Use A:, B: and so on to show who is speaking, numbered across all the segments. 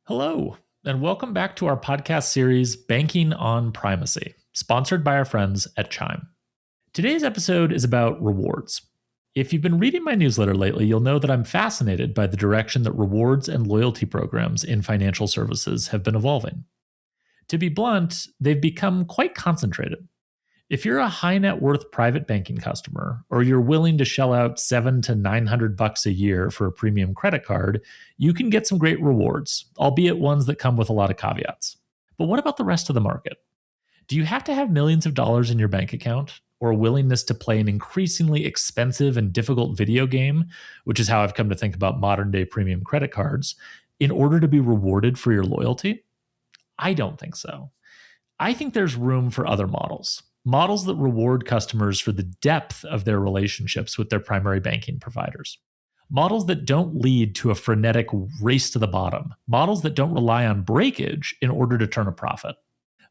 A: Hello, and welcome back to our podcast series, Banking on Primacy, sponsored by our friends at Chime. Today's episode is about rewards. If you've been reading my newsletter lately, you'll know that I'm fascinated by the direction that rewards and loyalty programs in financial services have been evolving. To be blunt, they've become quite concentrated. If you're a high net worth private banking customer, or you're willing to shell out $700 to $900 a year for a premium credit card, you can get some great rewards, albeit ones that come with a lot of caveats. But what about the rest of the market? Do you have to have millions of dollars in your bank account, or a willingness to play an increasingly expensive and difficult video game, which is how I've come to think about modern day premium credit cards, in order to be rewarded for your loyalty? I don't think so. I think there's room for other models. Models that reward customers for the depth of their relationships with their primary banking providers. Models that don't lead to a frenetic race to the bottom. Models that don't rely on breakage in order to turn a profit.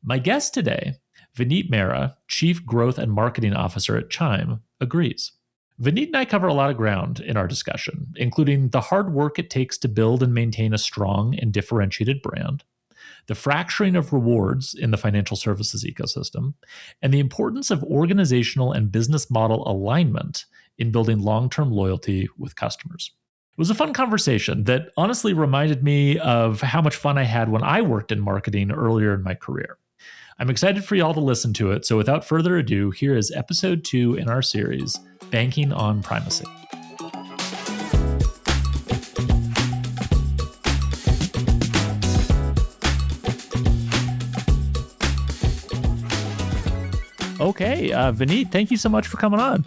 A: My guest today, Vineet Mehra, Chief Growth and Marketing Officer at Chime, agrees. Vineet and I cover a lot of ground in our discussion, including the hard work it takes to build and maintain a strong and differentiated brand, the fracturing of rewards in the financial services ecosystem, and the importance of organizational and business model alignment in building long-term loyalty with customers. It was a fun conversation that honestly reminded me of how much fun I had when I worked in marketing earlier in my career. I'm excited for y'all to listen to it, so without further ado, here is episode 2 in our series, Banking on Primacy. Okay, Vineet, thank you so much for coming on.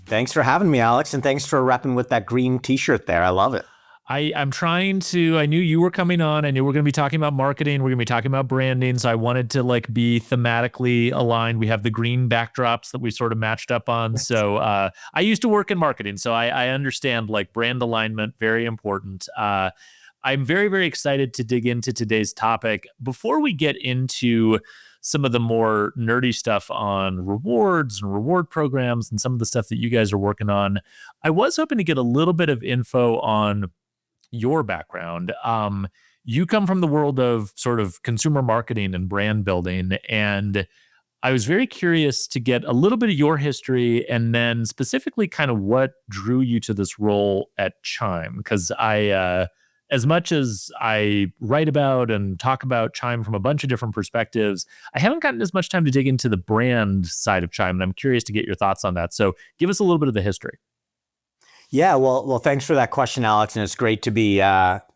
B: Thanks for having me, Alex, and thanks for repping with that green t-shirt there. I love it.
A: I'm trying to, I knew you were coming on. I knew we're going to be talking about marketing. We're going to be talking about branding. So I wanted to be thematically aligned. We have the green backdrops that we sort of matched up on. So I used to work in marketing, so I understand brand alignment, very important. I'm very, very excited to dig into today's topic. Before we get into some of the more nerdy stuff on rewards and reward programs and some of the stuff that you guys are working on, I was hoping to get a little bit of info on your background. You come from the world of sort of consumer marketing and brand building, and I was very curious to get a little bit of your history and then specifically kind of what drew you to this role at Chime, because as much as I write about and talk about Chime from a bunch of different perspectives, I haven't gotten as much time to dig into the brand side of Chime, and I'm curious to get your thoughts on that. So give us a little bit of the history.
B: Yeah, well, thanks for that question, Alex, and it's great to be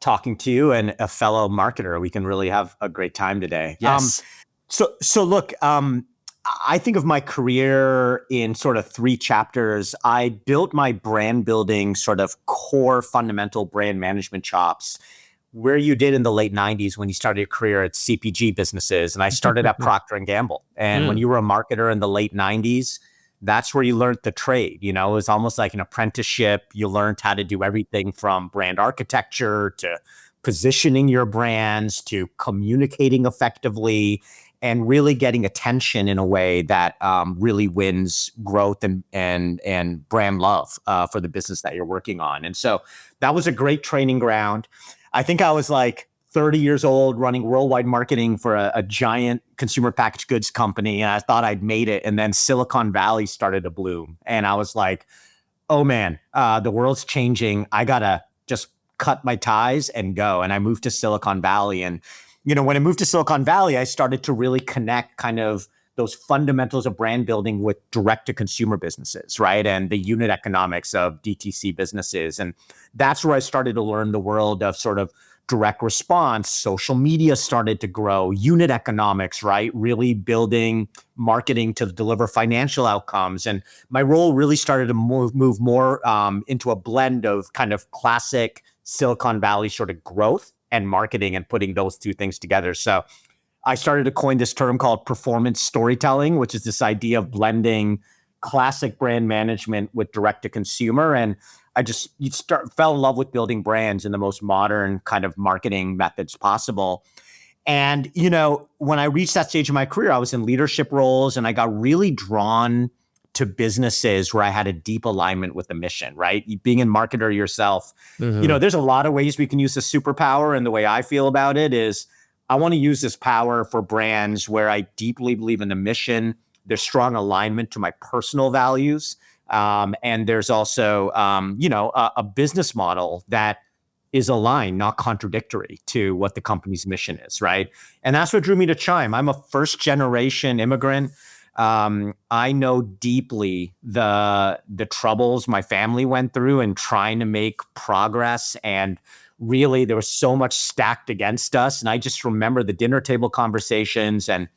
B: talking to you and a fellow marketer. We can really have a great time today.
A: Yes.
B: So look, I think of my career in sort of 3 chapters. I built my brand building sort of core fundamental brand management chops where you did in the late 90s when you started your career at CPG businesses. And I started at Procter & Gamble. And when you were a marketer in the late 90s, that's where you learned the trade. You know, it was almost like an apprenticeship. You learned how to do everything from brand architecture to positioning your brands to communicating effectively and really getting attention in a way that really wins growth and brand love for the business that you're working on. And so that was a great training ground. I think I was 30 years old running worldwide marketing for a giant consumer packaged goods company. And I thought I'd made it. And then Silicon Valley started to bloom. And I was like, oh man, the world's changing. I got to just cut my ties and go. And I moved to Silicon Valley. And when I moved to Silicon Valley, I started to really connect kind of those fundamentals of brand building with direct-to-consumer businesses, right? And the unit economics of DTC businesses. And that's where I started to learn the world of sort of direct response. Social media started to grow, unit economics, right? Really building marketing to deliver financial outcomes. And my role really started to move more into a blend of kind of classic Silicon Valley sort of growth and marketing and putting those 2 things together. So I started to coin this term called performance storytelling, which is this idea of blending classic brand management with direct to consumer. And fell in love with building brands in the most modern kind of marketing methods possible. And, when I reached that stage of my career, I was in leadership roles and I got really drawn to businesses where I had a deep alignment with the mission, right? Being a marketer yourself, there's a lot of ways we can use the superpower. And the way I feel about it is I want to use this power for brands where I deeply believe in the mission. There's strong alignment to my personal values. And there's also, a business model that is aligned, not contradictory to what the company's mission is, right? And that's what drew me to Chime. I'm a first generation immigrant. I know deeply the troubles my family went through in trying to make progress, and really there was so much stacked against us. And I just remember the dinner table conversations, and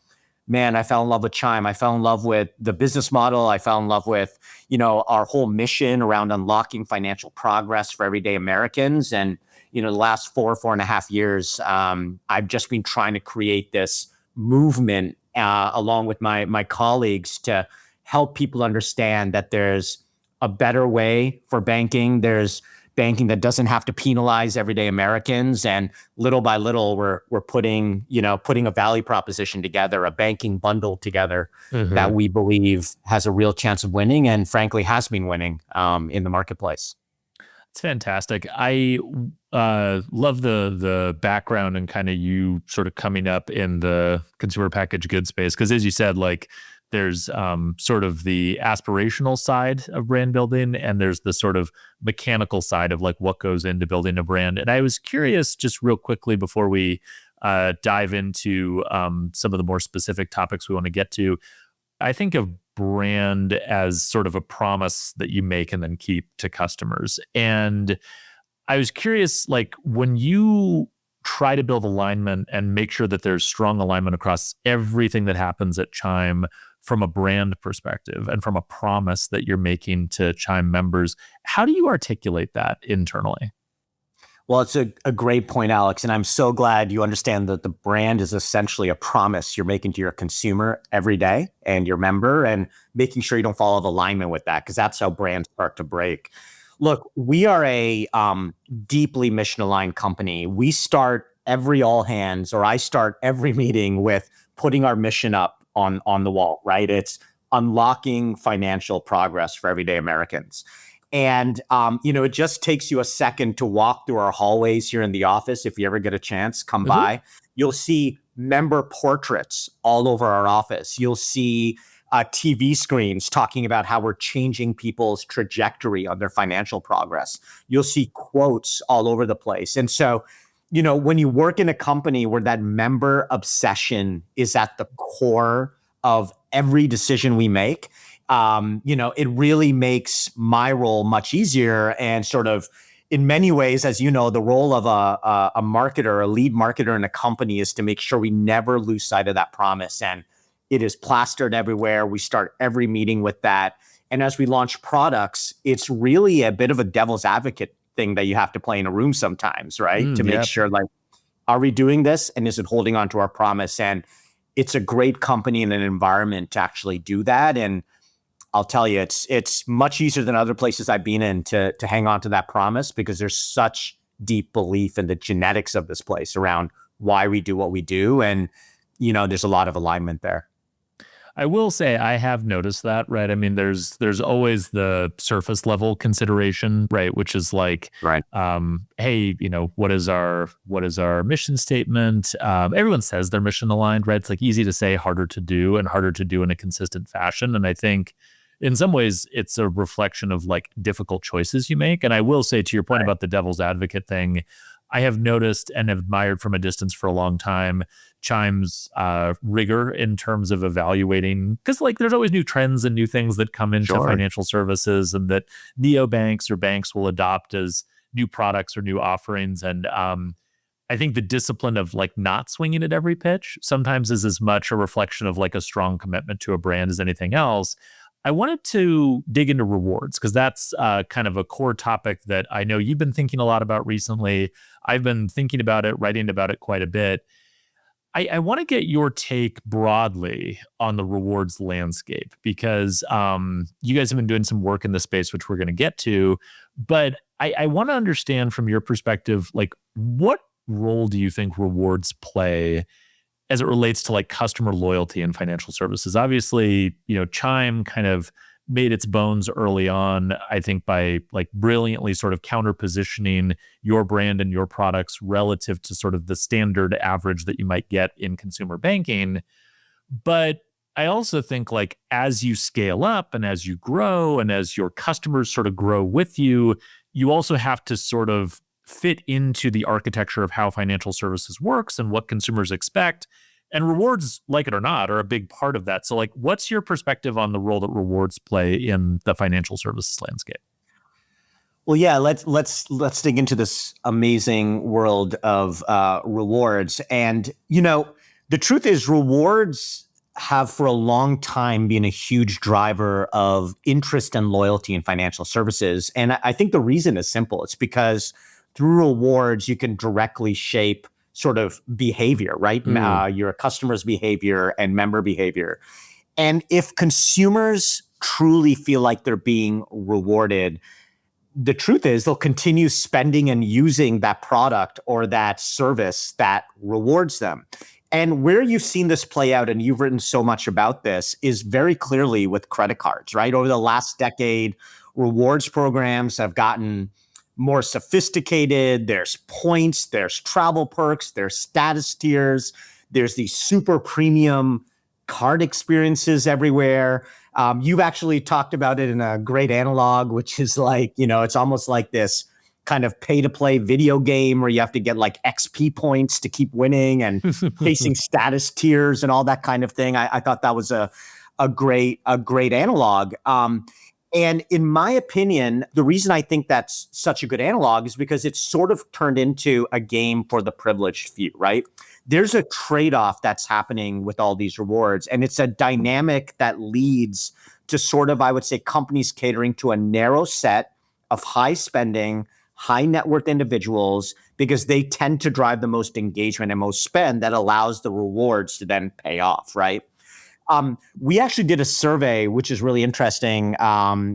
B: man, I fell in love with Chime. I fell in love with the business model. I fell in love with, our whole mission around unlocking financial progress for everyday Americans. And, the last 4.5 years, I've just been trying to create this movement along with my colleagues to help people understand that there's a better way for banking. There's banking that doesn't have to penalize everyday Americans. And little by little, we're putting a value proposition together, a banking bundle together that we believe has a real chance of winning, and frankly has been winning in the marketplace.
A: It's fantastic. I love the background and kind of you sort of coming up in the consumer packaged goods space. Because as you said, like there's sort of the aspirational side of brand building, and there's the sort of mechanical side of like what goes into building a brand. And I was curious, just real quickly before we dive into some of the more specific topics we want to get to, I think of brand as sort of a promise that you make and then keep to customers. And I was curious, like when you try to build alignment and make sure that there's strong alignment across everything that happens at Chime from a brand perspective and from a promise that you're making to Chime members, how do you articulate that internally?
B: Well, it's a great point, Alex. And I'm so glad you understand that the brand is essentially a promise you're making to your consumer every day and your member, and making sure you don't fall out of alignment with that, because that's how brands start to break. Look, we are a deeply mission aligned company. We start every all hands, or I start every meeting with putting our mission up on the wall, right? It's unlocking financial progress for everyday Americans. And, it just takes you a second to walk through our hallways here in the office. If you ever get a chance, come by. You'll see member portraits all over our office. You'll see TV screens talking about how we're changing people's trajectory on their financial progress. You'll see quotes all over the place. And so, when you work in a company where that member obsession is at the core of every decision we make, it really makes my role much easier. And sort of in many ways, as you know, the role of a marketer, a lead marketer in a company, is to make sure we never lose sight of that promise. And it is plastered everywhere. We start every meeting with that. And as we launch products, it's really a bit of a devil's advocate thing that you have to play in a room sometimes, right? To make sure, like, are we doing this? And is it holding on to our promise? And it's a great company and an environment to actually do that. And I'll tell you, it's much easier than other places I've been in to hang on to that promise, because there's such deep belief in the genetics of this place around why we do what we do. And, there's a lot of alignment there.
A: I will say I have noticed that, right? I mean, there's always the surface level consideration, right? Which is like,
B: right.
A: Hey, what is our mission statement? Everyone says they're mission aligned, right? It's like easy to say, harder to do, and harder to do in a consistent fashion. And I think in some ways it's a reflection of like difficult choices you make. And I will say, to your point about the devil's advocate thing, I have noticed and admired from a distance for a long time Chime's rigor in terms of evaluating, because like there's always new trends and new things that come into financial services, and that neobanks or banks will adopt as new products or new offerings. And I think the discipline of like not swinging at every pitch sometimes is as much a reflection of like a strong commitment to a brand as anything else. I wanted to dig into rewards, because that's kind of a core topic that I know you've been thinking a lot about recently. I've been thinking about it, writing about it quite a bit. I want to get your take broadly on the rewards landscape, because you guys have been doing some work in this space, which we're going to get to. But I want to understand from your perspective, like, what role do you think rewards play as it relates to like customer loyalty and financial services? Obviously, Chime kind of made its bones early on, I think, by like brilliantly sort of counter positioning your brand and your products relative to sort of the standard average that you might get in consumer banking. But I also think like as you scale up and as you grow and as your customers sort of grow with you, you also have to sort of fit into the architecture of how financial services works and what consumers expect. And rewards, like it or not, are a big part of that. So like what's your perspective on the role that rewards play in the financial services landscape?
B: Well, yeah, let's dig into this amazing world of rewards. And the truth is, rewards have for a long time been a huge driver of interest and loyalty in financial services. And I think the reason is simple. It's because through rewards, you can directly shape sort of behavior, right? Your customer's behavior and member behavior. And if consumers truly feel like they're being rewarded, the truth is they'll continue spending and using that product or that service that rewards them. And where you've seen this play out, and you've written so much about this, is very clearly with credit cards, right? Over the last decade, rewards programs have gotten more sophisticated. There's points, there's travel perks, there's status tiers, there's these super premium card experiences everywhere. You've actually talked about it in a great analog, which is like, it's almost like this kind of pay to play video game where you have to get like XP points to keep winning and chasing status tiers and all that kind of thing. I thought that was a great analog. And in my opinion, the reason I think that's such a good analog is because it's sort of turned into a game for the privileged few, right? There's a trade-off that's happening with all these rewards, and it's a dynamic that leads to sort of, I would say, companies catering to a narrow set of high spending, high net worth individuals because they tend to drive the most engagement and most spend that allows the rewards to then pay off, right? We actually did a survey, which is really interesting,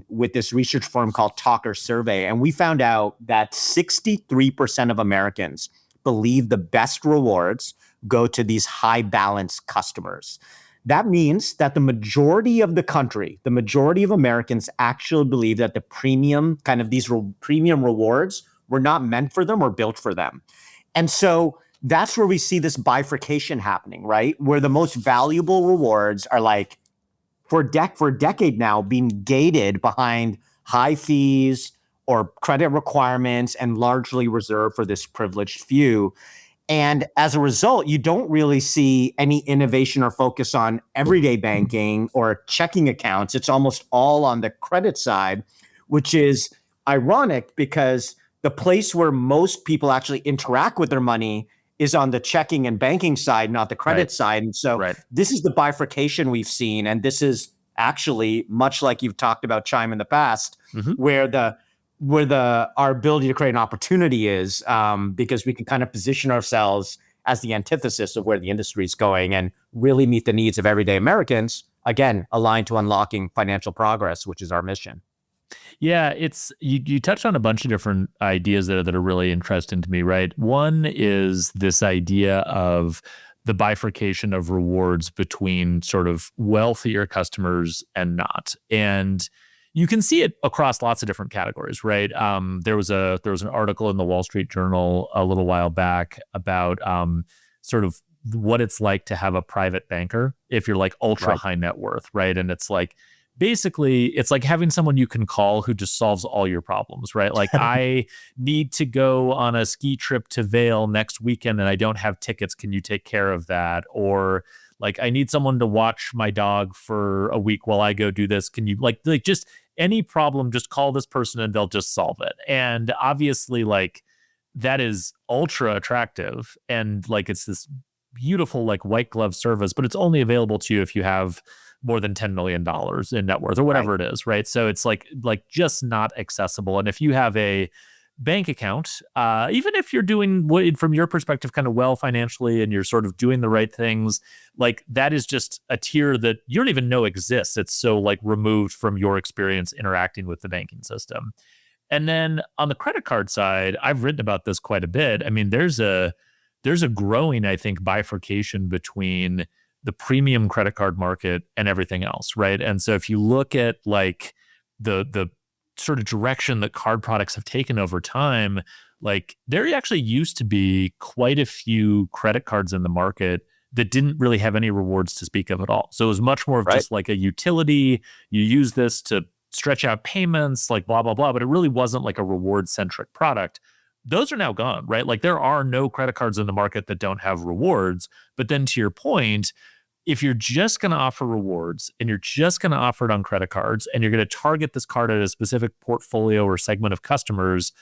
B: with this research firm called Talker Survey. And we found out that 63% of Americans believe the best rewards go to these high balance customers. That means that the majority of the country, the majority of Americans actually believe that the premium, kind of these premium rewards were not meant for them or built for them. And so that's where we see this bifurcation happening, right? Where the most valuable rewards are like for a decade now being gated behind high fees or credit requirements and largely reserved for this privileged few. And as a result, you don't really see any innovation or focus on everyday banking or checking accounts. It's almost all on the credit side, which is ironic because the place where most people actually interact with their money is on the checking and banking side, not the credit side. And so this is the bifurcation we've seen. And this is actually much like you've talked about Chime in the past, where our ability to create an opportunity is, because we can kind of position ourselves as the antithesis of where the industry is going and really meet the needs of everyday Americans, again, aligned to unlocking financial progress, which is our mission.
A: Yeah, it's you touched on a bunch of different ideas that are really interesting to me, right? One is this idea of the bifurcation of rewards between sort of wealthier customers and not. And you can see it across lots of different categories, right? There was an article in the Wall Street Journal a little while back about sort of what it's like to have a private banker if you're like ultra high net worth, right? And it's like basically it's like having someone you can call who just solves all your problems, right? Like I need to go on a ski trip to Vail next weekend and I don't have tickets. Can you take care of that? Or like I need someone to watch my dog for a week while I go do this. Can you like just any problem, just call this person and they'll just solve it. And obviously like that is ultra attractive and like it's this beautiful like white glove service, but it's only available to you if you have more than $10 million in net worth or whatever it is, right? So it's like just not accessible. And if you have a bank account, even if you're doing what from your perspective kind of well financially and you're sort of doing the right things, like that is just a tier that you don't even know exists. It's so like removed from your experience interacting with the banking system. And then on the credit card side, I've written about this quite a bit. I mean, there's a growing, I think, bifurcation between the premium credit card market and everything else, right? And so if you look at like the sort of direction that card products have taken over time, like there actually used to be quite a few credit cards in the market that didn't really have any rewards to speak of at all. So it was much more of
B: Right.
A: just like a utility. You use this to stretch out payments, like blah, blah, blah, but it really wasn't like a reward centric product. Those are now gone, right? Like there are no credit cards in the market that don't have rewards. But then to your point, if you're just going to offer rewards and you're just going to offer it on credit cards and you're going to target this card at a specific portfolio or segment of customers,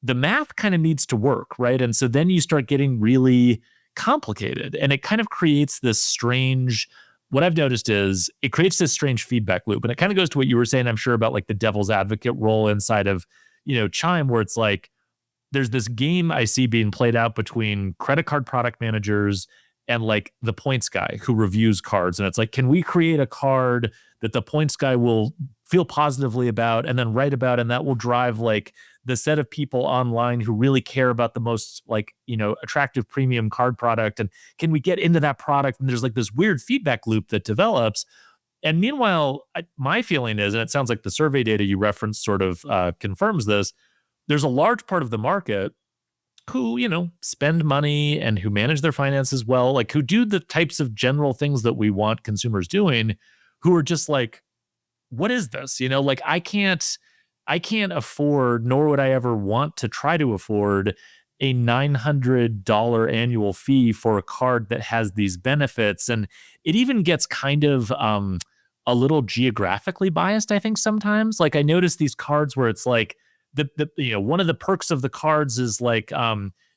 A: the math kind of needs to work, right? And so then you start getting really complicated and it kind of creates this strange, what I've noticed is it creates this strange feedback loop. And it kind of goes to what you were saying, I'm sure, about like the devil's advocate role inside of, Chime, where it's like, there's this game I see being played out between credit card product managers and like the points guy who reviews cards. And it's like, can we create a card that the points guy will feel positively about and then write about, and that will drive like the set of people online who really care about the most like, attractive premium card product. And can we get into that product? And there's like this weird feedback loop that develops. And meanwhile, my feeling is, and it sounds like the survey data you referenced sort of confirms this, there's a large part of the market who, spend money and who manage their finances well, like who do the types of general things that we want consumers doing, who are just like, what is this? Like I can't afford, nor would I ever want to try to afford a $900 annual fee for a card that has these benefits. And it even gets kind of a little geographically biased, I think sometimes. Like I notice these cards where it's like, one of the perks of the cards is like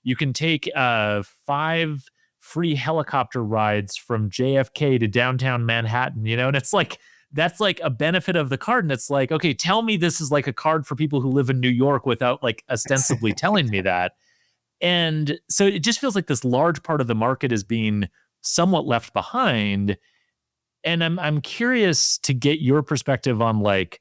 A: you can take 5 free helicopter rides from JFK to downtown Manhattan, and it's like that's like a benefit of the card. And it's like, okay, tell me this is like a card for people who live in New York without like ostensibly telling me that. And so it just feels like this large part of the market is being somewhat left behind. And I'm curious to get your perspective on like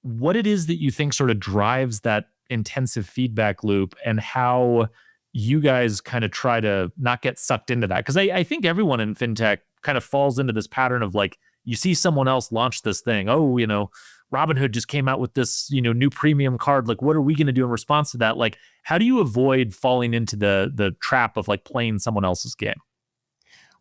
A: what it is that you think sort of drives that intensive feedback loop and how you guys kind of try to not get sucked into that. Because I think everyone in fintech kind of falls into this pattern of like, you see someone else launch this thing. Oh, Robinhood just came out with this, new premium card. Like, what are we going to do in response to that? Like, how do you avoid falling into the trap of like playing someone else's game?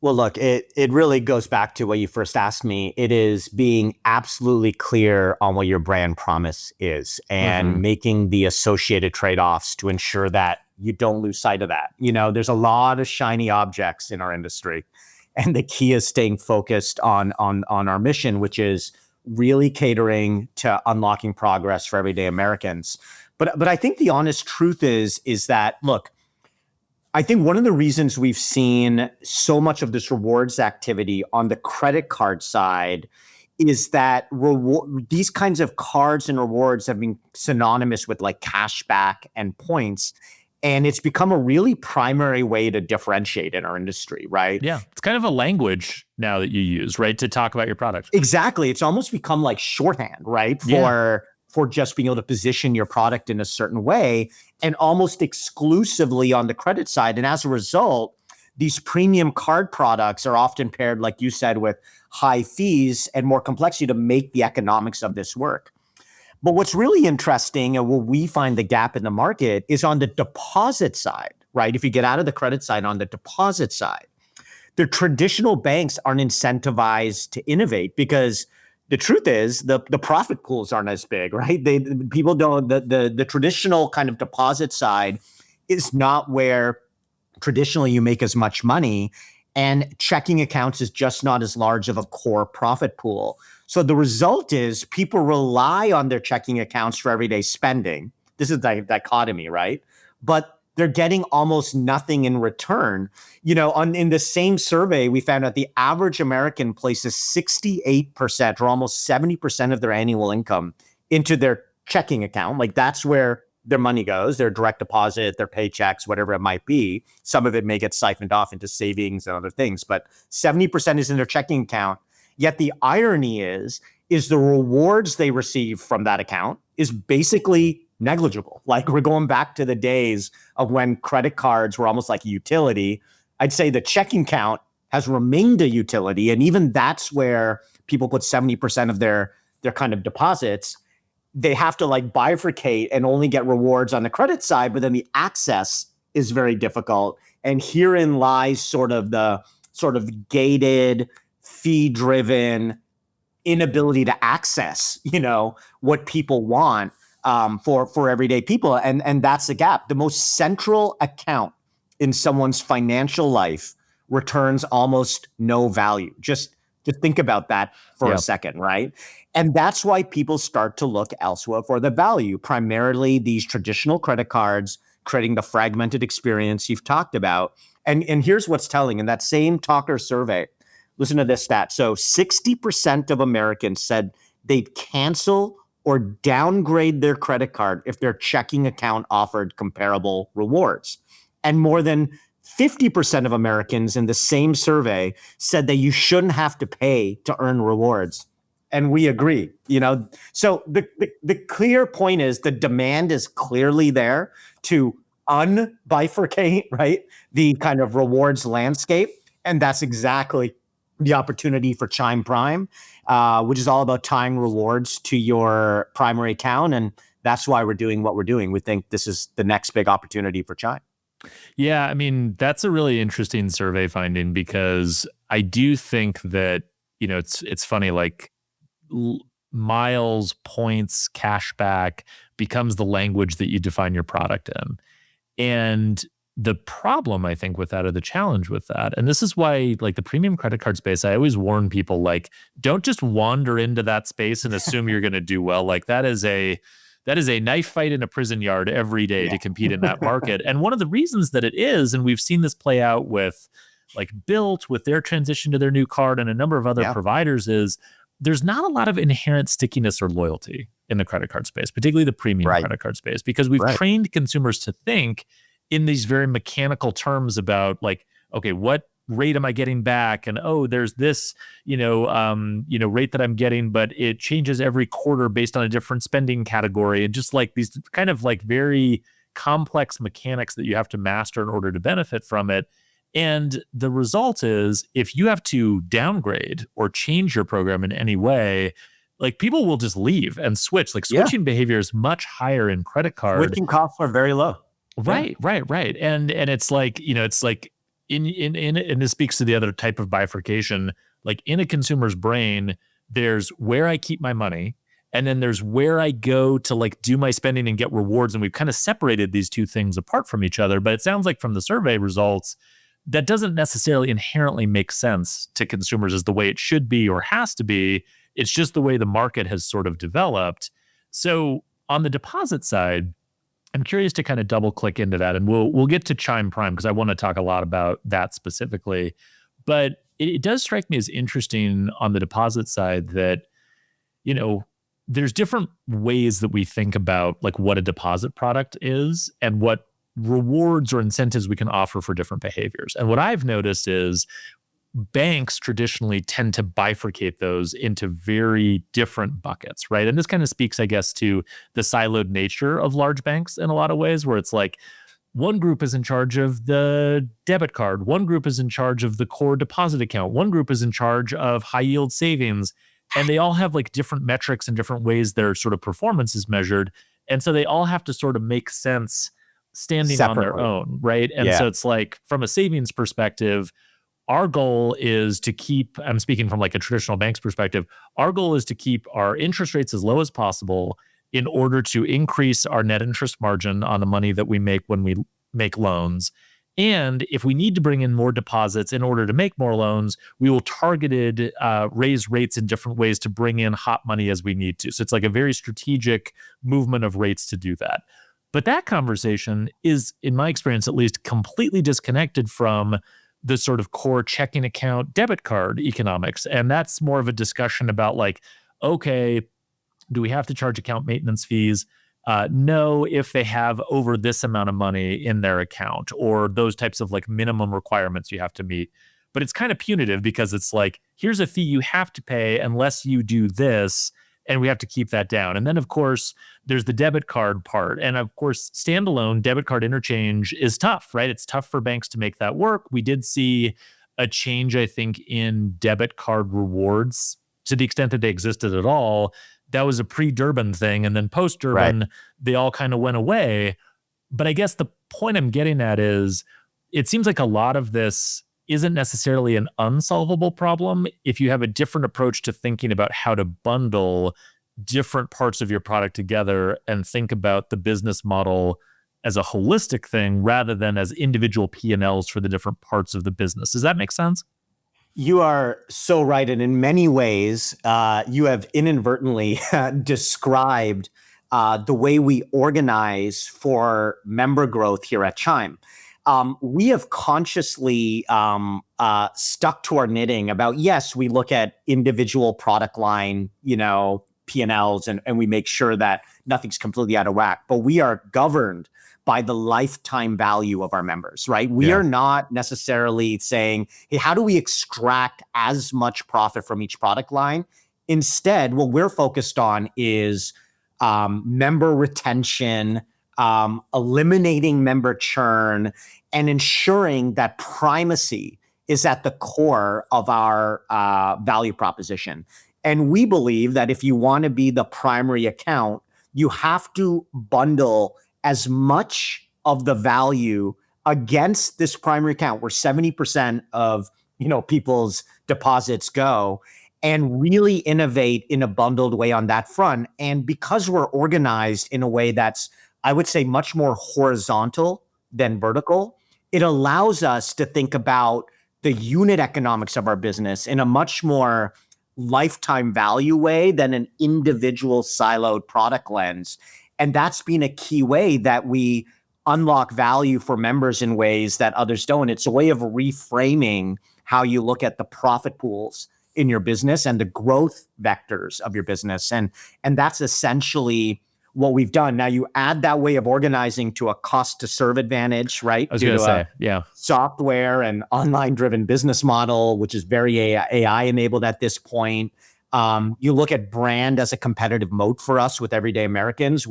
B: Well, look, it really goes back to what you first asked me. It is being absolutely clear on what your brand promise is and making the associated trade-offs to ensure that you don't lose sight of that. There's a lot of shiny objects in our industry, and the key is staying focused on our mission, which is really catering to unlocking progress for everyday Americans. But I think the honest truth is that, look, I think one of the reasons we've seen so much of this rewards activity on the credit card side is that these kinds of cards and rewards have been synonymous with like cash back and points. And it's become a really primary way to differentiate in our industry, right?
A: Yeah, it's kind of a language now that you use, right, to talk about your product.
B: Exactly. It's almost become like shorthand, right? For just being able to position your product in a certain way, and almost exclusively on the credit side. And as a result, these premium card products are often paired, like you said, with high fees and more complexity to make the economics of this work. But what's really interesting, and where we find the gap in the market, is on the deposit side, right? If you get out of the credit side, on the deposit side, the traditional banks aren't incentivized to innovate because the truth is the profit pools aren't as big, right? People don't, the traditional kind of deposit side is not where traditionally you make as much money, and checking accounts is just not as large of a core profit pool. So the result is people rely on their checking accounts for everyday spending. This is the dichotomy, right? But they're getting almost nothing in return. In the same survey, we found that the average American places 68% or almost 70% of their annual income into their checking account. Like that's where their money goes, their direct deposit, their paychecks, whatever it might be. Some of it may get siphoned off into savings and other things, but 70% is in their checking account. Yet the irony is the rewards they receive from that account is basically negligible. Like we're going back to the days of when credit cards were almost like a utility. I'd say the checking account has remained a utility. And even that's where people put 70% of their kind of deposits. They have to like bifurcate and only get rewards on the credit side, but then the access is very difficult. And herein lies sort of the gated, fee-driven inability to access, what people want for everyday people. And that's the gap. The most central account in someone's financial life returns almost no value. Just think about that for a second, right? And that's why people start to look elsewhere for the value, primarily these traditional credit cards, creating the fragmented experience you've talked about. And here's what's telling. In that same Talker survey, listen to this stat. So 60% of Americans said they'd cancel or downgrade their credit card if their checking account offered comparable rewards. And more than 50% of Americans in the same survey said that you shouldn't have to pay to earn rewards. And we agree, So the clear point is the demand is clearly there to unbifurcate, right, the kind of rewards landscape. And that's exactly the opportunity for Chime Prime, which is all about tying rewards to your primary account. And that's why we're doing what we're doing. We think this is the next big opportunity for Chime.
A: Yeah, I mean, that's a really interesting survey finding, because I do think that, it's funny, like miles, points, cashback becomes the language that you define your product in. And the problem, I think, with that, or the challenge with that, and this is why, like, the premium credit card space, I always warn people, like, don't just wander into that space and assume you're going to do well. Like, that is a knife fight in a prison yard every day to compete in that market. And one of the reasons that it is, and we've seen this play out with like Built, with their transition to their new card, and a number of other providers, is there's not a lot of inherent stickiness or loyalty in the credit card space, particularly the premium credit card space, because we've trained consumers to think in these very mechanical terms about, like, okay, what rate am I getting back? And there's this, rate that I'm getting, but it changes every quarter based on a different spending category, and just like these kind of like very complex mechanics that you have to master in order to benefit from it. And the result is, if you have to downgrade or change your program in any way, like, people will just leave and switch. Like, switching behavior is much higher in credit card.
B: Switching costs are very low.
A: Right. And it's like, it's like in and this speaks to the other type of bifurcation. Like, in a consumer's brain, there's where I keep my money, and then there's where I go to like do my spending and get rewards. And we've kind of separated these two things apart from each other. But it sounds like from the survey results, that doesn't necessarily inherently make sense to consumers as the way it should be or has to be. It's just the way the market has sort of developed. So on the deposit side, I'm curious to kind of double click into that, and we'll get to Chime Prime, because I want to talk a lot about that specifically. But it does strike me as interesting on the deposit side that, there's different ways that we think about like what a deposit product is and what rewards or incentives we can offer for different behaviors. And what I've noticed is banks traditionally tend to bifurcate those into very different buckets, right? And this kind of speaks, I guess, to the siloed nature of large banks in a lot of ways, where it's like one group is in charge of the debit card, one group is in charge of the core deposit account, one group is in charge of high yield savings, and they all have like different metrics and different ways their sort of performance is measured. And so they all have to sort of make sense standing separately on their own, right? And so it's like, from a savings perspective, our goal is to keep, I'm speaking from like a traditional bank's perspective, our goal is to keep our interest rates as low as possible in order to increase our net interest margin on the money that we make when we make loans. And if we need to bring in more deposits in order to make more loans, we will targeted raise rates in different ways to bring in hot money as we need to. So it's like a very strategic movement of rates to do that. But that conversation is, in my experience at least, completely disconnected from the sort of core checking account debit card economics. And that's more of a discussion about like, okay, do we have to charge account maintenance fees? No, if they have over this amount of money in their account, or those types of like minimum requirements you have to meet. But it's kind of punitive, because it's like, here's a fee you have to pay unless you do this, and we have to keep that down. And then, of course, there's the debit card part. And of course, standalone debit card interchange is tough, right? It's tough for banks to make that work. We did see a change, I think, in debit card rewards to the extent that they existed at all. That was a pre-Durbin thing. And then
B: Right.
A: post-Durbin, they all kind of went away. But I guess the point I'm getting at is it seems like a lot of this isn't necessarily an unsolvable problem if you have a different approach to thinking about how to bundle different parts of your product together and think about the business model as a holistic thing rather than as individual P&Ls for the different parts of the business. Does that make sense?
B: You are so right. And in many ways, you have inadvertently described the way we organize for member growth here at Chime. We have consciously stuck to our knitting about, yes, we look at individual product line, P&Ls, and we make sure that nothing's completely out of whack, but we are governed by the lifetime value of our members, right? We are not necessarily saying, hey, how do we extract as much profit from each product line? Instead, what we're focused on is member retention, eliminating member churn, and ensuring that primacy is at the core of our value proposition. And we believe that if you want to be the primary account, you have to bundle as much of the value against this primary account where 70% of people's deposits go, and really innovate in a bundled way on that front. And because we're organized in a way that's, I would say, much more horizontal than vertical, it allows us to think about the unit economics of our business in a much more lifetime value way than an individual siloed product lens. And that's been a key way that we unlock value for members in ways that others don't. It's a way of reframing how you look at the profit pools in your business and the growth vectors of your business. And that's essentially what we've done. Now you add that way of organizing to a cost to serve advantage, right?
A: I was going to say, yeah.
B: Software and online driven business model, which is very AI enabled at this point. You look at brand as a competitive moat for us with everyday Americans.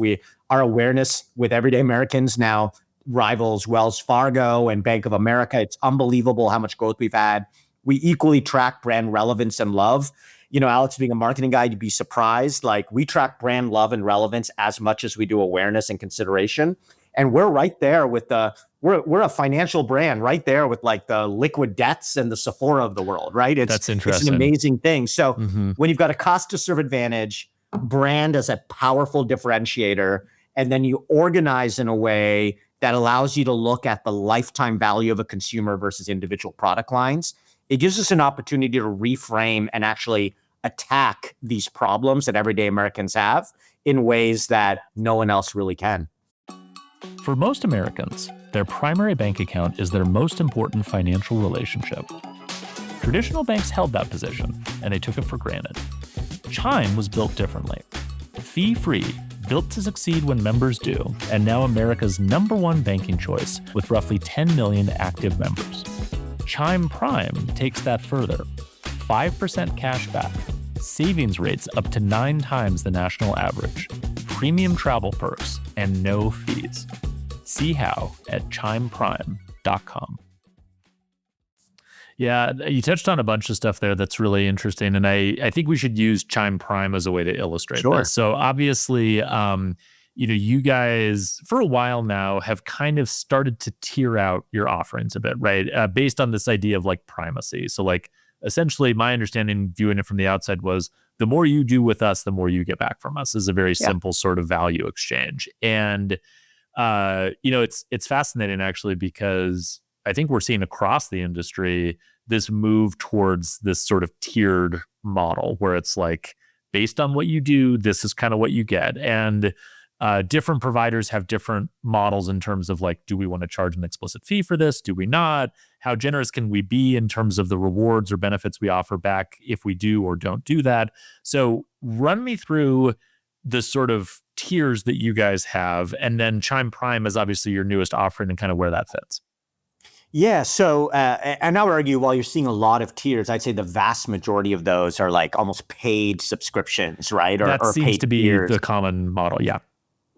B: Our awareness with everyday Americans now rivals Wells Fargo and Bank of America. It's unbelievable how much growth we've had. We equally track brand relevance and love. Alex, being a marketing guy, you'd be surprised. Like, we track brand love and relevance as much as we do awareness and consideration. And we're right there with we're a financial brand right there with like the Liquid Deaths and the Sephora of the world, right?
A: That's interesting.
B: It's an amazing thing. So when you've got a cost to serve advantage, brand as a powerful differentiator, and then you organize in a way that allows you to look at the lifetime value of a consumer versus individual product lines, it gives us an opportunity to reframe and actually attack these problems that everyday Americans have in ways that no one else really can.
A: For most Americans, their primary bank account is their most important financial relationship. Traditional banks held that position, and they took it for granted. Chime was built differently. Fee-free, built to succeed when members do, and now America's #1 banking choice with roughly 10 million active members. Chime Prime takes that further. 5% cash back, savings rates up to 9 times the national average, premium travel perks, and no fees. See how at chimeprime.com. Yeah, you touched on a bunch of stuff there that's really interesting, and I think we should use Chime Prime as a way to illustrate this. So obviously, you guys for a while now have kind of started to tier out your offerings a bit, right? Based on this idea of like primacy. So like essentially my understanding viewing it from the outside was the more you do with us, the more you get back from us is a very simple sort of value exchange. And, it's fascinating actually, because I think we're seeing across the industry this move towards this sort of tiered model where it's like, based on what you do, this is kind of what you get. And different providers have different models in terms of like, do we want to charge an explicit fee for this? Do we not? How generous can we be in terms of the rewards or benefits we offer back if we do or don't do that? So run me through the sort of tiers that you guys have, and then Chime Prime is obviously your newest offering and kind of where that fits.
B: Yeah. So, and I would argue while you're seeing a lot of tiers, I'd say the vast majority of those are like almost paid subscriptions, right?
A: That seems
B: paid
A: to be
B: tiers.
A: the common model. Yeah.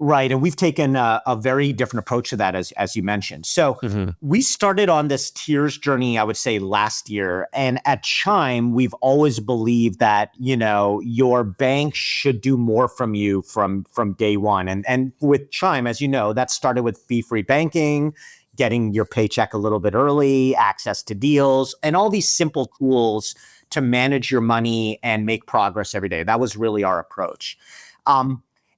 B: Right. And we've taken a very different approach to that, as you mentioned. So we started on this tiers journey, I would say, last year. And at Chime, we've always believed that, your bank should do more from you from day one. And with Chime, as you know, that started with fee-free banking, getting your paycheck a little bit early, access to deals, and all these simple tools to manage your money and make progress every day. That was really our approach.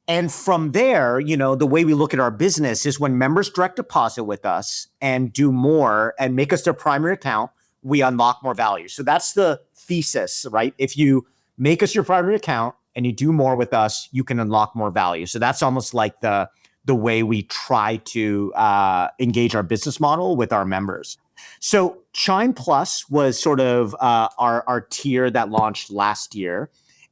B: And from there, the way we look at our business is when members direct deposit with us and do more and make us their primary account, we unlock more value. So that's the thesis, right? If you make us your primary account and you do more with us, you can unlock more value. So that's almost like the way we try to engage our business model with our members. So Chime Plus was sort of our tier that launched last year.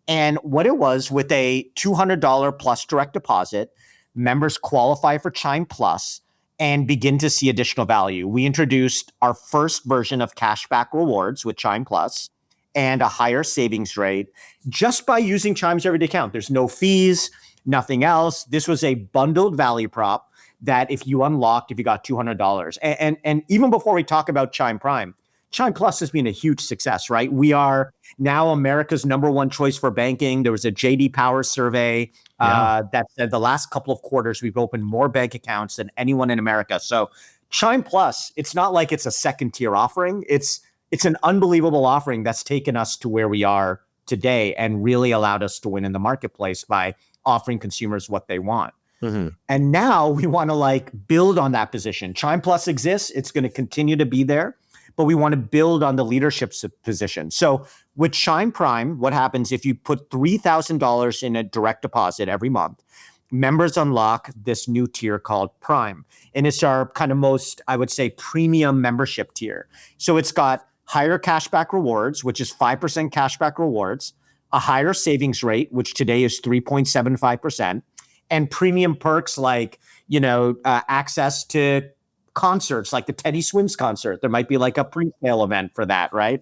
B: And what it was, with a $200 plus direct deposit, members qualify for Chime Plus and begin to see additional value. We introduced our first version of cashback rewards with Chime Plus and a higher savings rate just by using Chime's everyday account. There's no fees, nothing else. This was a bundled value prop that if you got $200. And even before we talk about Chime Prime, Chime Plus has been a huge success, right? We are now America's number one choice for banking. There was a JD Power survey that said the last couple of quarters we've opened more bank accounts than anyone in America. So Chime Plus, it's not like it's a second tier offering. It's an unbelievable offering that's taken us to where we are today and really allowed us to win in the marketplace by offering consumers what they want. And now we want to build on that position. Chime Plus exists. It's going to continue to be there, but we want to build on the leadership position. So with Chime Prime, what happens if you put $3,000 in a direct deposit every month? Members unlock this new tier called Prime. And it's our kind of most, I would say, premium membership tier. So it's got higher cashback rewards, which is 5% cashback rewards, a higher savings rate, which today is 3.75%, and premium perks like, access to concerts like the Teddy Swims concert. There might be a pre-sale event for that, right?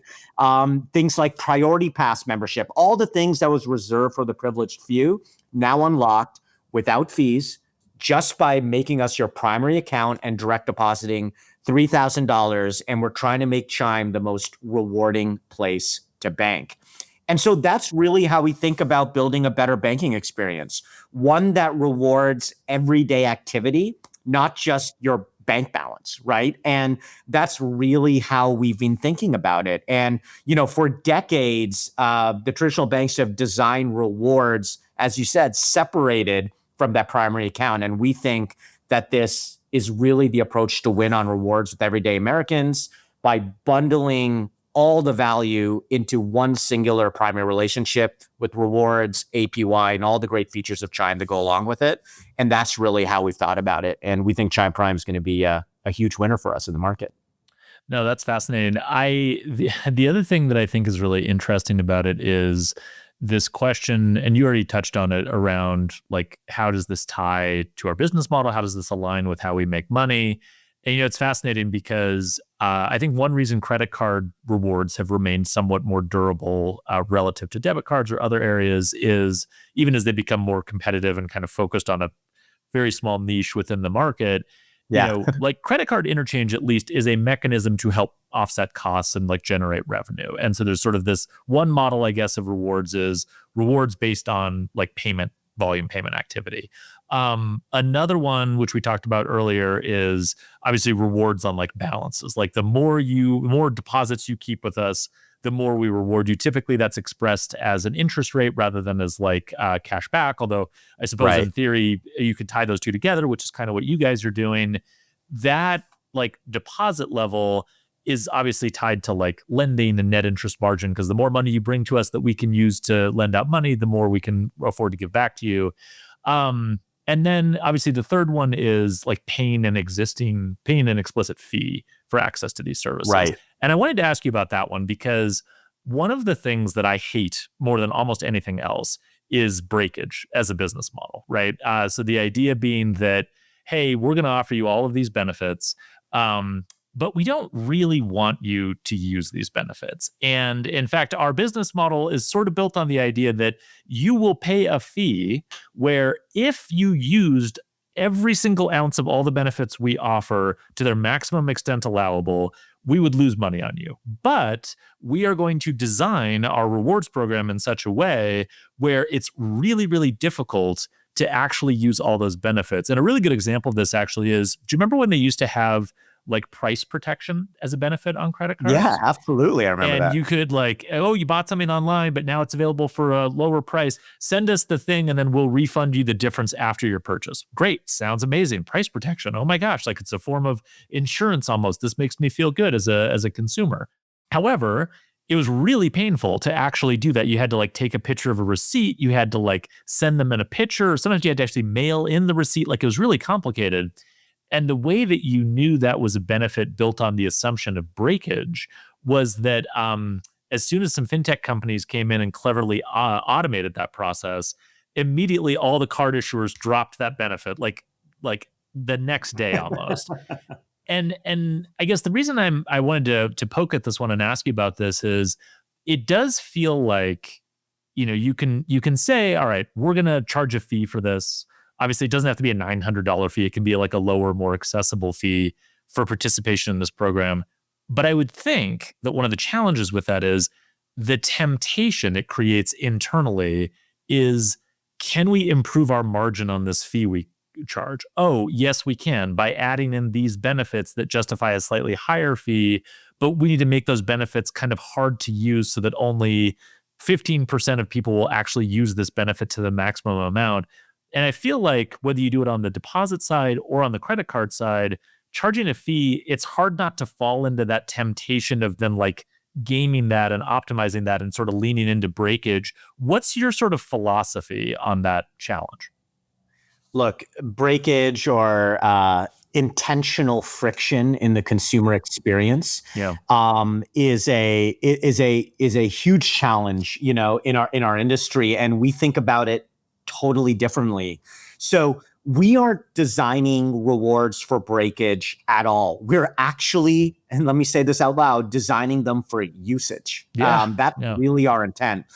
B: Things like priority pass membership, all the things that was reserved for the privileged few, now unlocked without fees, just by making us your primary account and direct depositing $3,000. And we're trying to make Chime the most rewarding place to bank. And so that's really how we think about building a better banking experience, one that rewards everyday activity, not just your bank balance, right? And that's really how we've been thinking about it. And, for decades, the traditional banks have designed rewards, as you said, separated from that primary account. And we think that this is really the approach to win on rewards with everyday Americans by bundling all the value into one singular primary relationship with rewards, APY, and all the great features of Chime that go along with it. And that's really how we've thought about it. And we think Chime Prime is going to be a huge winner for us in the market.
A: No, that's fascinating. The other thing that I think is really interesting about it is this question, and you already touched on it, around how does this tie to our business model? How does this align with how we make money? And, it's fascinating because I think one reason credit card rewards have remained somewhat more durable relative to debit cards or other areas is, even as they become more competitive and kind of focused on a very small niche within the market, credit card interchange at least is a mechanism to help offset costs and generate revenue. And so there's sort of this one model, I guess, of rewards is rewards based on payment volume, payment activity. Another one, which we talked about earlier, is obviously rewards on balances. The more deposits you keep with us, the more we reward you. Typically that's expressed as an interest rate rather than as cash back. Although I suppose in theory you could tie those two together, which is kind of what you guys are doing. That deposit level is obviously tied to lending and net interest margin, because the more money you bring to us that we can use to lend out money, the more we can afford to give back to you. And then obviously the third one is paying an explicit fee for access to these services.
B: Right.
A: And I wanted to ask you about that one, because one of the things that I hate more than almost anything else is breakage as a business model, right? So the idea being that, hey, we're going to offer you all of these benefits, but we don't really want you to use these benefits. And in fact, our business model is sort of built on the idea that you will pay a fee where if you used every single ounce of all the benefits we offer to their maximum extent allowable, we would lose money on you. But we are going to design our rewards program in such a way where it's really, really difficult to actually use all those benefits. And a really good example of this actually is, do you remember when they used to have like price protection as a benefit on credit cards?
B: Yeah, absolutely. I remember
A: And
B: that.
A: you could like, oh, you bought something online, but now it's available for a lower price. Send us the thing and then we'll refund you the difference after your purchase. Great. Sounds amazing. Price protection. Oh my gosh. Like it's a form of insurance almost. This makes me feel good as a consumer. However, it was really painful to actually do that. You had to like take a picture of a receipt. You had to like send them in a picture. Sometimes you had to actually mail in the receipt. Like it was really complicated. And the way that you knew that was a benefit built on the assumption of breakage was that as soon as some fintech companies came in and cleverly automated that process, immediately all the card issuers dropped that benefit like the next day almost. And I guess the reason I wanted to poke at this one and ask you about this is it does feel like, you can say, all right, we're gonna charge a fee for this. Obviously, it doesn't have to be a $900 fee. It can be like a lower, more accessible fee for participation in this program. But I would think that one of the challenges with that is the temptation it creates internally is, can we improve our margin on this fee we charge? Oh, yes, we can by adding in these benefits that justify a slightly higher fee, but we need to make those benefits kind of hard to use so that only 15% of people will actually use this benefit to the maximum amount. And I feel like whether you do it on the deposit side or on the credit card side, charging a fee, it's hard not to fall into that temptation of then like gaming that and optimizing that and sort of leaning into breakage. What's your sort of philosophy on that challenge?
B: Look, breakage or intentional friction in the consumer experience
A: Yeah.
B: is a huge challenge, in our industry, and we think about it totally differently. So we aren't designing rewards for breakage at all. We're actually, and let me say this out loud, designing them for usage.
A: Yeah.
B: That's
A: Yeah.
B: really our intent.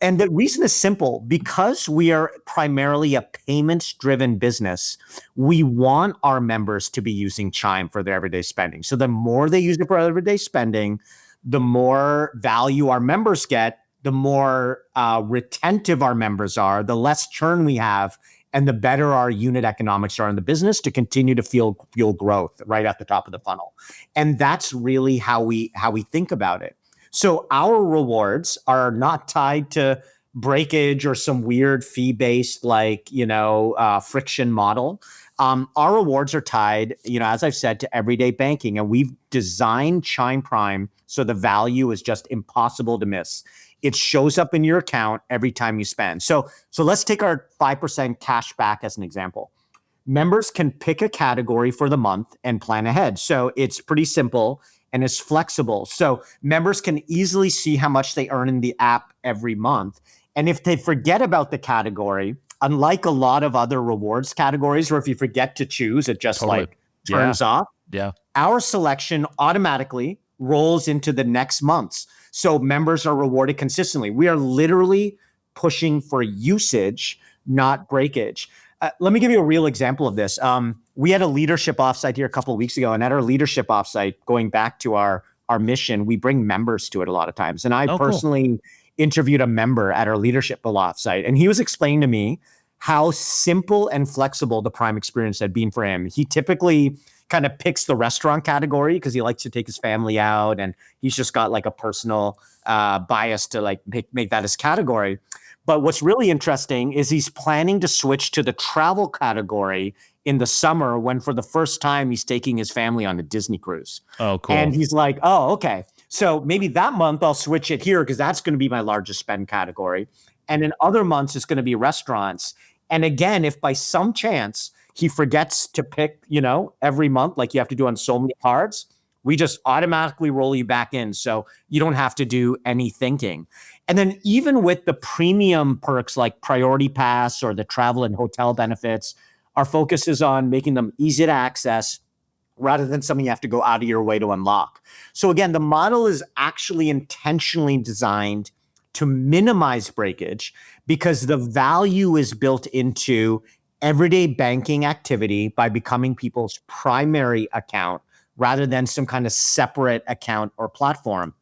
B: And the reason is simple. Because we are primarily a payments-driven business, we want our members to be using Chime for their everyday spending. So the more they use it for everyday spending, the more value our members get, the more retentive our members are, the less churn we have, and the better our unit economics are in the business to continue to fuel growth right at the top of the funnel. And that's really how we think about it. So our rewards are not tied to breakage or some weird fee-based friction model. Our rewards are tied, as I've said, to everyday banking, and we've designed Chime Prime so the value is just impossible to miss. It shows up in your account every time you spend. So let's take our 5% cash back as an example. Members can pick a category for the month and plan ahead. So it's pretty simple and it's flexible. So members can easily see how much they earn in the app every month. And if they forget about the category, unlike a lot of other rewards categories where if you forget to choose, it just turns off.
A: Yeah.
B: Our selection automatically rolls into the next month's. So members are rewarded consistently. We are literally pushing for usage, not breakage. Let me give you a real example of this. We had a leadership offsite here a couple of weeks ago, and at our leadership offsite, going back to our mission, we bring members to it a lot of times. And I personally interviewed a member at our leadership offsite, and he was explaining to me how simple and flexible the Prime experience had been for him. He typically kind of picks the restaurant category because he likes to take his family out, and he's just got like a personal bias to like make that his category. But what's really interesting is he's planning to switch to the travel category in the summer when for the first time he's taking his family on a Disney cruise.
A: Oh, cool.
B: And he's like, oh, okay. So maybe that month I'll switch it here because that's going to be my largest spend category. And in other months, it's going to be restaurants. And again, if by some chance he forgets to pick, every month, like you have to do on so many cards, we just automatically roll you back in. So you don't have to do any thinking. And then even with the premium perks like Priority Pass or the travel and hotel benefits, our focus is on making them easy to access, rather than something you have to go out of your way to unlock. So again, the model is actually intentionally designed to minimize breakage because the value is built into everyday banking activity by becoming people's primary account rather than some kind of separate account or platform.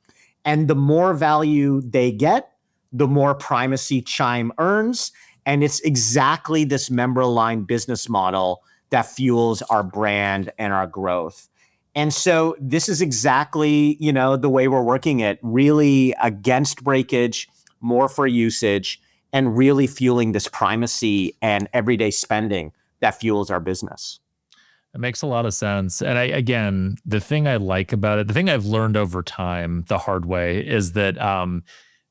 B: And the more value they get, the more primacy Chime earns. And it's exactly this member-aligned business model that fuels our brand and our growth. And so this is exactly, the way we're working it, really against breakage, more for usage, and really fueling this primacy and everyday spending that fuels our business.
A: It makes a lot of sense. And again, the thing I like about it, the thing I've learned over time the hard way is that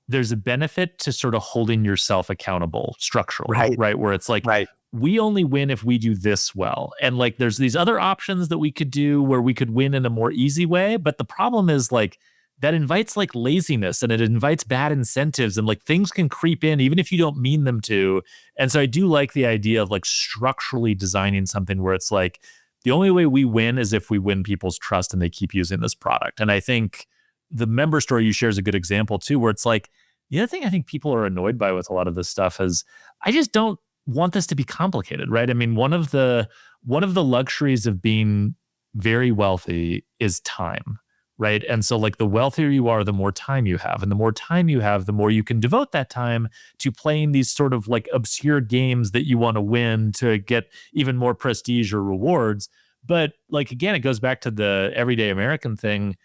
A: there's a benefit to sort of holding yourself accountable structurally,
B: Right.
A: right? Where it's like,
B: Right.
A: we only win if we do this well. And like, there's these other options that we could do where we could win in a more easy way. But the problem is like, that invites like laziness and it invites bad incentives and like things can creep in even if you don't mean them to. And so I do like the idea of like structurally designing something where it's like, the only way we win is if we win people's trust and they keep using this product. And I think the member story you share is a good example too, where it's like, the other thing I think people are annoyed by with a lot of this stuff is I just don't want this to be complicated, right? I mean, one of the luxuries of being very wealthy is time, right? And so like the wealthier you are, the more time you have. And the more time you have, the more you can devote that time to playing these sort of like obscure games that you want to win to get even more prestige or rewards. But like again, it goes back to the everyday American thing.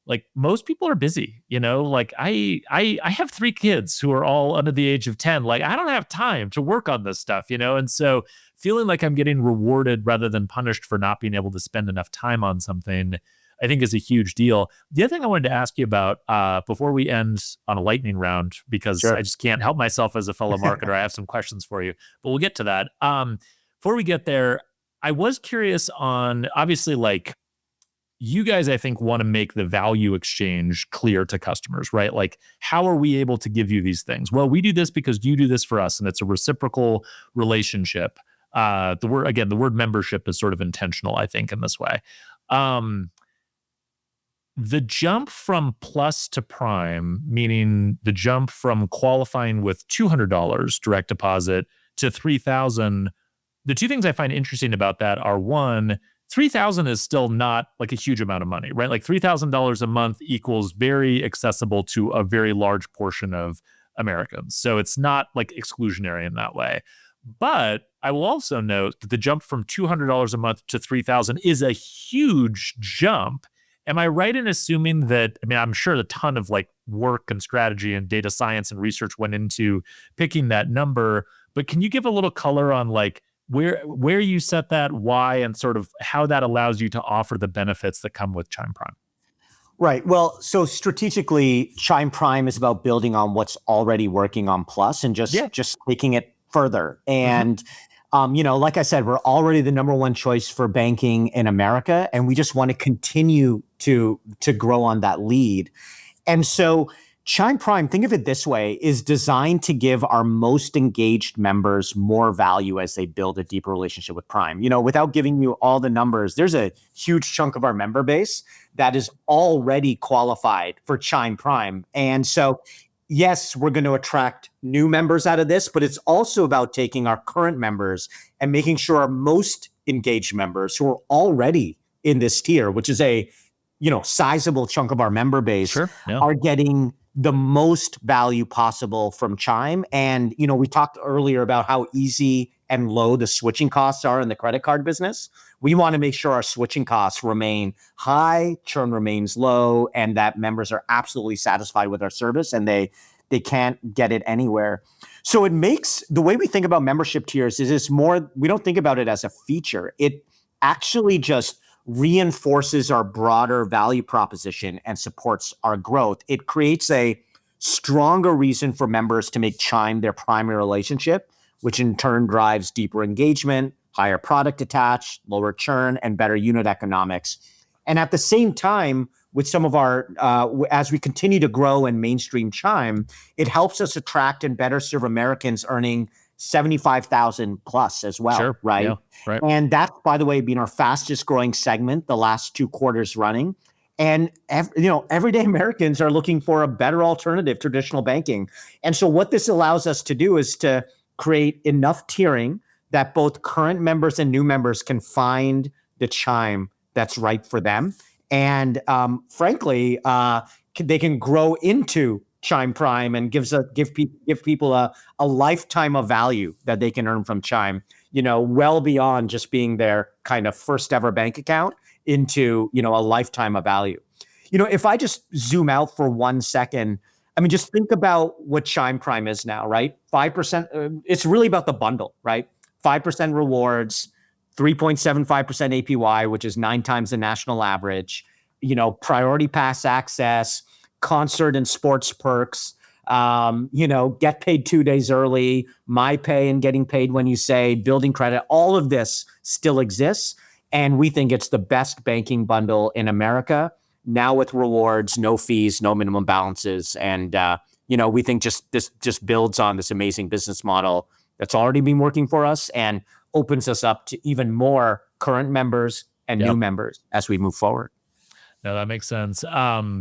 A: Like most people are busy, like I have 3 kids who are all under the age of 10. Like I don't have time to work on this stuff, and so feeling like I'm getting rewarded rather than punished for not being able to spend enough time on something, I think is a huge deal. The other thing I wanted to ask you about before we end on a lightning round, because I
B: Sure.
A: just can't help myself as a fellow marketer, I have some questions for you, but we'll get to that. Before we get there, I was curious on obviously like you guys, I think, want to make the value exchange clear to customers, right? Like, how are we able to give you these things? Well, we do this because you do this for us, and it's a reciprocal relationship. The word membership is sort of intentional, I think, in this way. The jump from Plus to Prime, meaning the jump from qualifying with $200 direct deposit to 3,000. The two things I find interesting about that are one, 3,000 is still not like a huge amount of money, right? Like $3,000 a month equals very accessible to a very large portion of Americans. So it's not like exclusionary in that way. But I will also note that the jump from $200 a month to 3,000 is a huge jump. Am I right in assuming that, I mean, I'm sure a ton of like work and strategy and data science and research went into picking that number, but can you give a little color on like where you set that, why, and sort of how that allows you to offer the benefits that come with Chime Prime?
B: Right. Well, so strategically, Chime Prime is about building on what's already working on Plus and just taking it further. And like I said, we're already the number one choice for banking in America, and we just want to continue to grow on that lead. And so Chime Prime, think of it this way, is designed to give our most engaged members more value as they build a deeper relationship with Prime. Without giving you all the numbers, there's a huge chunk of our member base that is already qualified for Chime Prime. And so, yes, we're going to attract new members out of this, but it's also about taking our current members and making sure our most engaged members who are already in this tier, which is a sizable chunk of our member base, are getting the most value possible from Chime. And, we talked earlier about how easy and low the switching costs are in the credit card business. We want to make sure our switching costs remain high, churn remains low, and that members are absolutely satisfied with our service and they can't get it anywhere. So it makes the way we think about membership tiers is it's more, we don't think about it as a feature. It actually just reinforces our broader value proposition and supports our growth. It creates a stronger reason for members to make Chime their primary relationship, which in turn drives deeper engagement, higher product attach, lower churn, and better unit economics. And at the same time, with some of our, as we continue to grow and mainstream Chime, it helps us attract and better serve Americans earning 75,000 plus as well,
A: Sure.
B: right?
A: Yeah. Right.
B: And that's, by the way, been our fastest growing segment the last 2 quarters running. And everyday Americans are looking for a better alternative to traditional banking. And so what this allows us to do is to create enough tiering that both current members and new members can find the Chime that's right for them. And frankly, they can grow into Chime Prime and give people a lifetime of value that they can earn from Chime, well beyond just being their kind of first ever bank account into, a lifetime of value. If I just zoom out for 1 second, I mean, just think about what Chime Prime is now, right? 5%, it's really about the bundle, right? 5% rewards, 3.75% APY, which is 9 times the national average, priority pass access, concert and sports perks, get paid 2 days early, my pay and getting paid when you say, building credit, all of this still exists. And we think it's the best banking bundle in America, now with rewards, no fees, no minimum balances. And, we think this just builds on this amazing business model that's already been working for us and opens us up to even more current members and new members as we move forward.
A: No, that makes sense.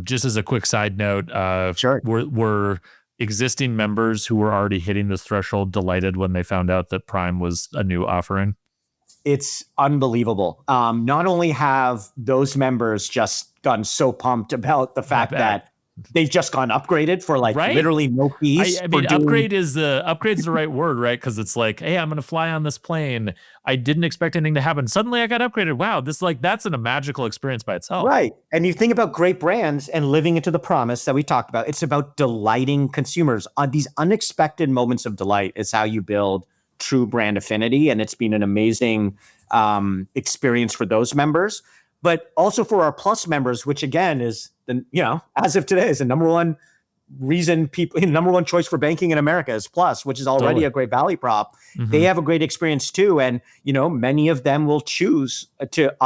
A: Just as a quick side note,
B: Sure.
A: were existing members who were already hitting this threshold delighted when they found out that Prime was a new offering?
B: It's unbelievable. Not only have those members just gotten so pumped about the fact that they've just gone upgraded for literally no fees.
A: I mean, upgrade's the right word, right? Because it's like, hey, I'm going to fly on this plane. I didn't expect anything to happen. Suddenly I got upgraded. Wow, that's a magical experience by itself.
B: Right. And you think about great brands and living into the promise that we talked about. It's about delighting consumers. These unexpected moments of delight is how you build true brand affinity. And it's been an amazing experience for those members, but also for our Plus members, which again is as of today is the number one choice for banking in America is Plus, which is already a great value prop. Mm-hmm. They have a great experience too. And, many of them will choose to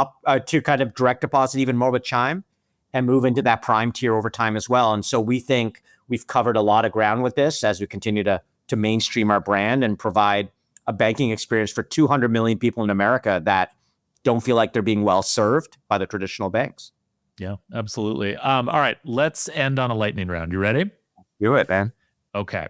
B: kind of direct deposit even more with Chime and move into that Prime tier over time as well. And so we think we've covered a lot of ground with this as we continue to mainstream our brand and provide a banking experience for 200 million people in America that don't feel like they're being well served by the traditional banks.
A: Yeah, absolutely. All right, let's end on a lightning round. You ready?
B: Do it, man.
A: Okay.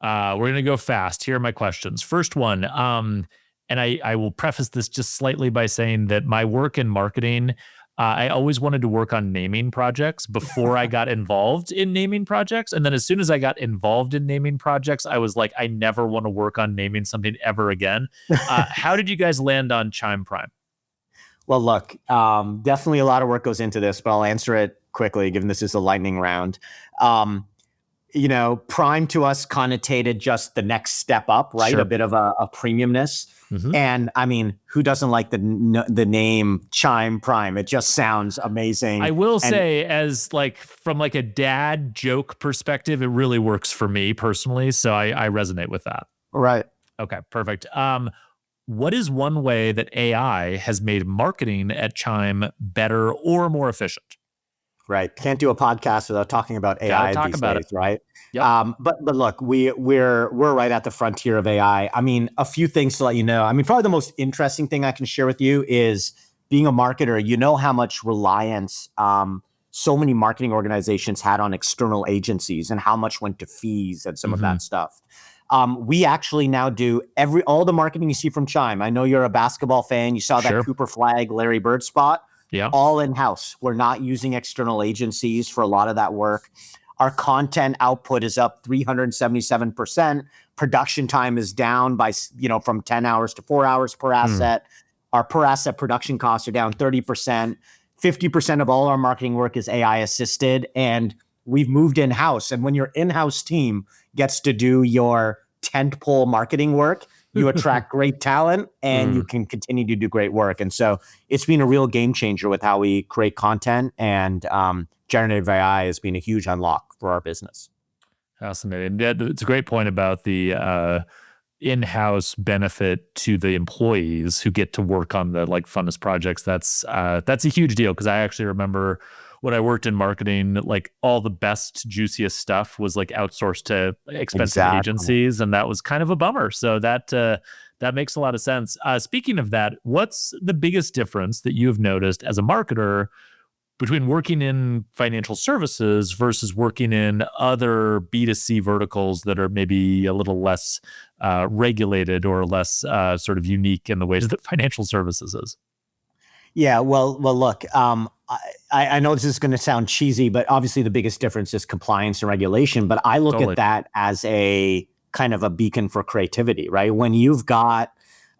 A: We're going to go fast. Here are my questions. First one, and I will preface this just slightly by saying that my work in marketing, I always wanted to work on naming projects before I got involved in naming projects. And then as soon as I got involved in naming projects, I was like, I never want to work on naming something ever again. How did you guys land on Chime Prime?
B: Well, look, definitely a lot of work goes into this, but I'll answer it quickly, given this is a lightning round. Prime to us connotated just the next step up, right? Sure. A bit of a premiumness. Mm-hmm. And I mean, who doesn't like the name Chime Prime? It just sounds amazing.
A: I will say, as from a dad joke perspective, it really works for me personally. So I resonate with that.
B: Right.
A: Okay, perfect. What is one way that AI has made marketing at Chime better or more efficient?
B: Right. Can't do a podcast without talking about AI these days, right?
A: Yep.
B: But look, we're right at the frontier of AI. I mean, a few things to let you know. I mean, probably the most interesting thing I can share with you is being a marketer, how much reliance so many marketing organizations had on external agencies and how much went to fees and some of that stuff. We actually now do all the marketing you see from Chime. I know you're a basketball fan. You saw that Cooper Flag, Larry Bird spot.
A: Yeah.
B: All in-house. We're not using external agencies for a lot of that work. Our content output is up 377%. Production time is down by, from 10 hours to 4 hours per asset. Our per asset production costs are down 30%. 50% of all our marketing work is AI assisted. And we've moved in-house. And when your in-house team gets to do your tentpole marketing work, you attract great talent and you can continue to do great work. And so it's been a real game changer with how we create content, and generative AI has been a huge unlock for our business.
A: Fascinating. It's a great point about the in-house benefit to the employees who get to work on the funnest projects. That's a huge deal, because I actually remember when I worked in marketing, like all the best, juiciest stuff was like outsourced to expensive
B: Exactly.
A: agencies, and that was kind of a bummer. So that makes a lot of sense. Speaking of that, what's the biggest difference that you have noticed as a marketer between working in financial services versus working in other B2C verticals that are maybe a little less regulated or less sort of unique in the ways that financial services is?
B: Yeah, well, look, I know this is going to sound cheesy, but obviously the biggest difference is compliance and regulation. But I look
A: Totally.
B: at that as a kind of a beacon for creativity, right? When you've got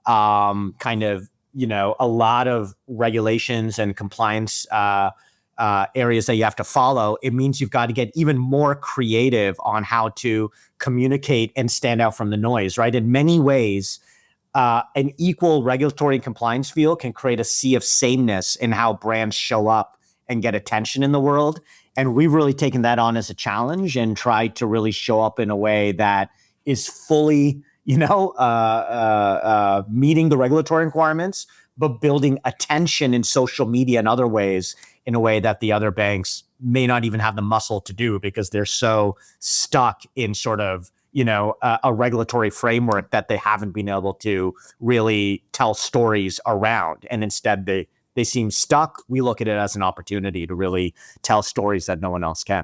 B: kind of a lot of regulations and compliance areas that you have to follow, it means you've got to get even more creative on how to communicate and stand out from the noise, right? In many ways, an equal regulatory and compliance field can create a sea of sameness in how brands show up and get attention in the world. And we've really taken that on as a challenge and tried to really show up in a way that is fully, meeting the regulatory requirements, but building attention in social media and other ways in a way that the other banks may not even have the muscle to do because they're so stuck in sort of a regulatory framework that they haven't been able to really tell stories around. And instead they seem stuck. We look at it as an opportunity to really tell stories that no one else can.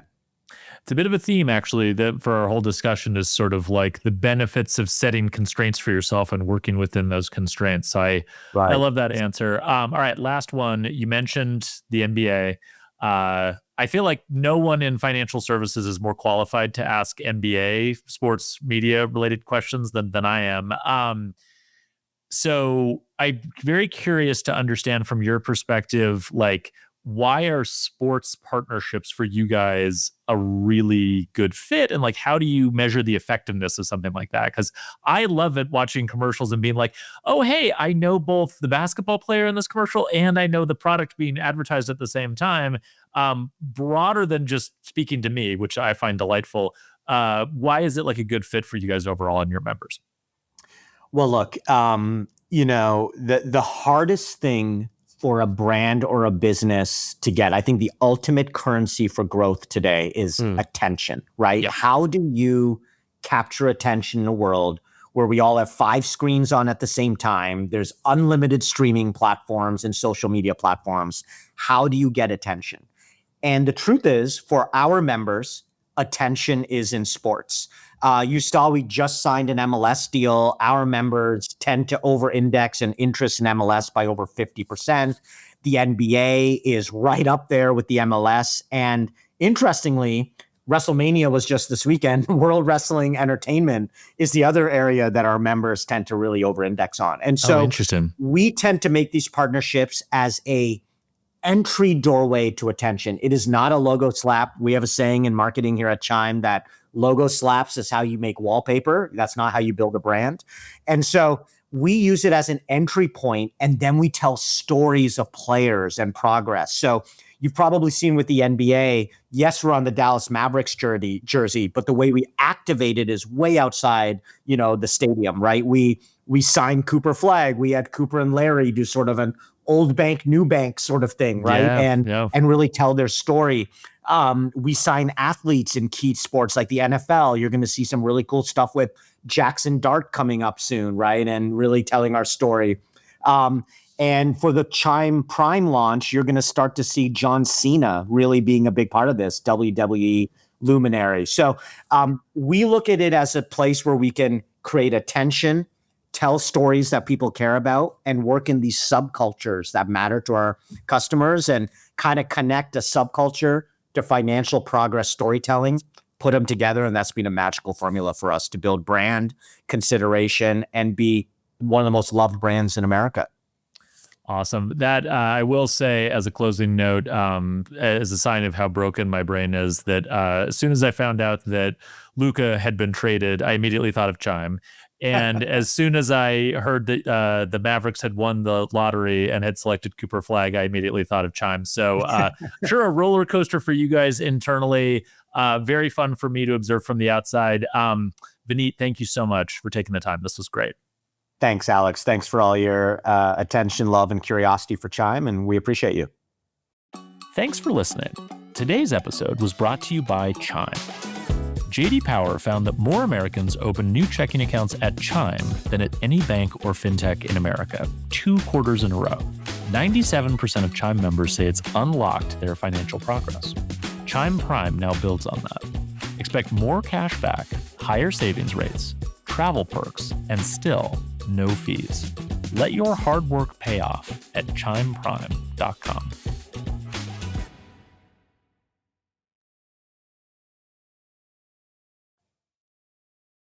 A: It's a bit of a theme, actually, that for our whole discussion is sort of like the benefits of setting constraints for yourself and working within those constraints. So I
B: Right.
A: love that answer. All right, last one. You mentioned the NBA. I feel like no one in financial services is more qualified to ask NBA sports media related questions than I am. So I'm very curious to understand from your perspective, like, why are sports partnerships for you guys a really good fit? And like, how do you measure the effectiveness of something like that? Because I love it watching commercials and being like, oh, hey, I know both the basketball player in this commercial and I know the product being advertised at the same time. Broader than just speaking to me, which I find delightful. Why is it like a good fit for you guys overall and your members?
B: Well, look, the hardest thing for a brand or a business to get, I think the ultimate currency for growth today is
A: Mm.
B: attention, right?
A: Yep.
B: How do you capture attention in a world where we all have 5 screens on at the same time? There's unlimited streaming platforms and social media platforms. How do you get attention? And the truth is, for our members, attention is in sports. You saw we just signed an MLS deal. Our members tend to over-index in interest in MLS by over 50%. The NBA is right up there with the MLS. And interestingly, WrestleMania was just this weekend. World Wrestling Entertainment is the other area that our members tend to really over-index on. And
A: Oh,
B: so
A: interesting.
B: we tend to make these partnerships as a entry doorway to attention. It is not a logo slap. We have a saying in marketing here at Chime that logo slaps is how you make wallpaper. That's not how you build a brand. And so we use it as an entry point, and then we tell stories of players and progress. So you've probably seen with the NBA, yes, we're on the Dallas Mavericks jersey, but the way we activate it is way outside, the stadium, right? We signed Cooper Flag. We had Cooper and Larry do sort of an old bank, new bank sort of thing, right?
A: Yeah.
B: And
A: Yeah.
B: and really tell their story. We sign athletes in key sports like the NFL. You're going to see some really cool stuff with Jackson Dart coming up soon, right? And really telling our story. And for the Chime Prime launch, you're going to start to see John Cena really being a big part of this WWE luminary. So we look at it as a place where we can create attention, tell stories that people care about, and work in these subcultures that matter to our customers and kind of connect a subculture to financial progress storytelling, put them together. And that's been a magical formula for us to build brand consideration and be one of the most loved brands in America.
A: Awesome. That I will say, as a closing note, as a sign of how broken my brain is, that as soon as I found out that Luca had been traded, I immediately thought of Chime. And as soon as I heard that the Mavericks had won the lottery and had selected Cooper Flag, I immediately thought of Chime. So, sure, a roller coaster for you guys internally. Very fun for me to observe from the outside. Vineet, thank you so much for taking the time. This was great.
B: Thanks, Alex. Thanks for all your attention, love, and curiosity for Chime, and we appreciate you.
A: Thanks for listening. Today's episode was brought to you by Chime. J.D. Power found that more Americans open new checking accounts at Chime than at any bank or fintech in America, 2 quarters in a row. 97% of Chime members say it's unlocked their financial progress. Chime Prime now builds on that. Expect more cash back, higher savings rates, travel perks, and still no fees. Let your hard work pay off at chimeprime.com.